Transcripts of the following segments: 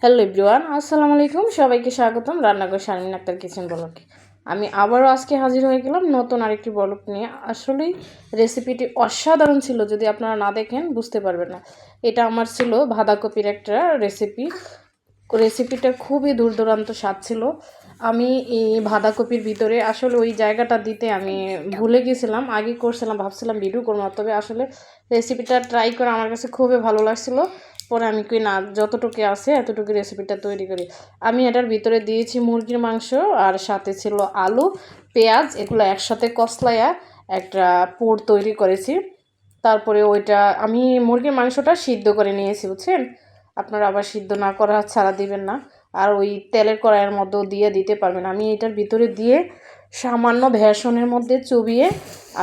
Hello everyone, আসসালামু আলাইকুম। সবাইকে স্বাগতম রান্নাঘর শারমিন আক্তার কিচেন ব্লগে। আমি আবারও আজকে হাজির হয়ে গেলাম নতুন আরেকটি ব্লগ নিয়ে। আসলেই রেসিপিটি অসাধারণ ছিল, যদি আপনারা না দেখেন বুঝতে পারবেন না। এটা আমার ছিল বাঁধাকপির একটা রেসিপিটা খুবই দূরদূরান্ত স্বাদ ছিল। আমি এই বাঁধাকপির ভিতরে আসলে ওই জায়গাটা দিতে আমি ভুলে গেছিলাম। আগে করছিলাম, ভাবছিলাম ভিডিও করবো, তবে আসলে রেসিপিটা ট্রাই করে আমার কাছে খুবই ভালো লাগছিলো। পরে আমি কই না, যতটুকু আছে এতটুকু রেসিপিটা তৈরি করি। আমি এটার ভিতরে দিয়েছি মুরগির মাংস, আর সাথে ছিল আলু, পেঁয়াজ, এগুলো একসাথে কষলাইয়া একটা পুর তৈরি করেছি। তারপরে ওইটা আমি মুরগির মাংসটা সিদ্ধ করে নিয়েছি, বুঝছেন। আপনারা আবার সিদ্ধ না করা ছাড়া দিবেন না, আর ওই তেলের কড়াইয়ের মধ্যেও দিতে পারবেন। আমি এটার ভিতরে দিয়ে সামান্য বেসনের মধ্যে চুবিয়ে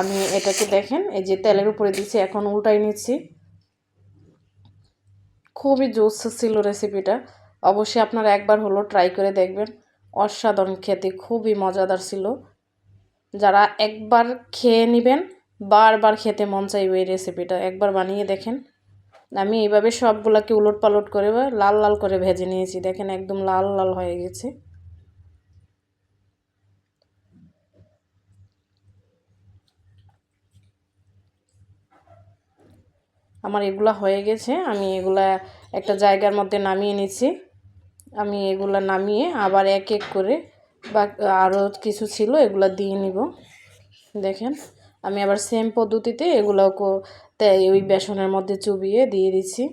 আমি এটাকে দেখেন এই যে তেলের উপরে দিচ্ছি, এখন উল্টাই নিচ্ছি। খুবই জোস ছিল রেসিপিটা। অবশ্যই আপনারা একবার হলো ট্রাই করে দেখবেন। অসাধারণ, খেতে খুবই মজাদার ছিল। যারা একবার খেয়ে নেবেন বারবার খেতে মন চাইবে এই রেসিপিটা, একবার বানিয়ে দেখেন। আমি এইভাবে সবগুলাকে উলট পালট করে লাল লাল করে ভেজে নিয়েছি, দেখেন একদম লাল লাল হয়ে গেছে। আমার এগুলা হয়ে গেছে, আমি এগুলা একটা জায়গার মধ্যে নামিয়ে নিচ্ছি। আমি এগুলা নামিয়ে আবার এক এক করে বা আরও কিছু ছিল এগুলা দিয়ে নিব। দেখেন আমি আবার সেম পদ্ধতিতে এগুলোকে ওই বেসনের মধ্যে চুবিয়ে দিয়ে দিচ্ছি।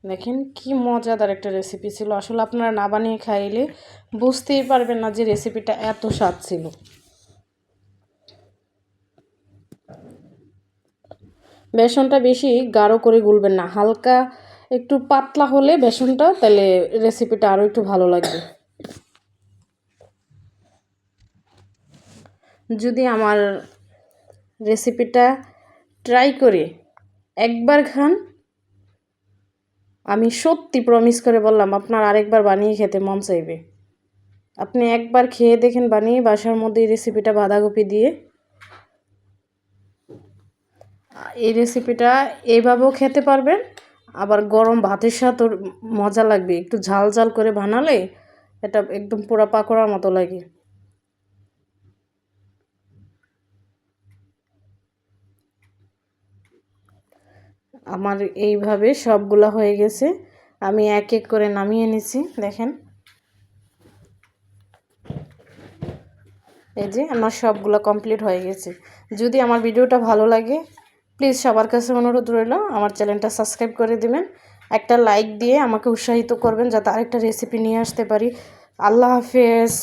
দেখেন কি মজাদার একটা রেসিপি ছিল। আসলে আপনারা না বানিয়ে খাইলে বুঝতেই পারবেন না যে রেসিপিটা এত স্বাদ ছিল। বেসনটা বেশি গাঢ় করে গুলবেন না, হালকা একটু পাতলা হলে বেসনটা, তাহলে রেসিপিটা আরও একটু ভালো লাগবে। যদি আমার রেসিপিটা ট্রাই করে একবার খান, আমি সত্যি প্রমিস করে বললাম আপনার আরেকবার বানিয়ে খেতে মন চাইবে। আপনি একবার খেয়ে দেখেন বানিয়ে বাসার মধ্যে এই রেসিপিটা বাঁধাকপি দিয়ে। এই রেসিপিটা এইভাবেও খেতে পারবেন, আবার গরম ভাতের সাথেও মজা লাগবে। একটু ঝাল ঝাল করে বানালে এটা একদম পুরো পাকোড়ার মতো লাগে। আমার এইভাবে সবগুলা হয়ে গেছে, আমি এক এক করে নামিয়ে নিছি। দেখেন এই যে আমার সবগুলো কমপ্লিট হয়ে গেছে। যদি আমার ভিডিওটা ভালো লাগে প্লিজ সবার কাছে অনুরোধ রইল আমার চ্যানেলটা সাবস্ক্রাইব করে দিবেন, একটা লাইক দিয়ে আমাকে উৎসাহিত করবেন যাতে আরেকটা রেসিপি নিয়ে আসতে পারি। আল্লাহ হাফেজ।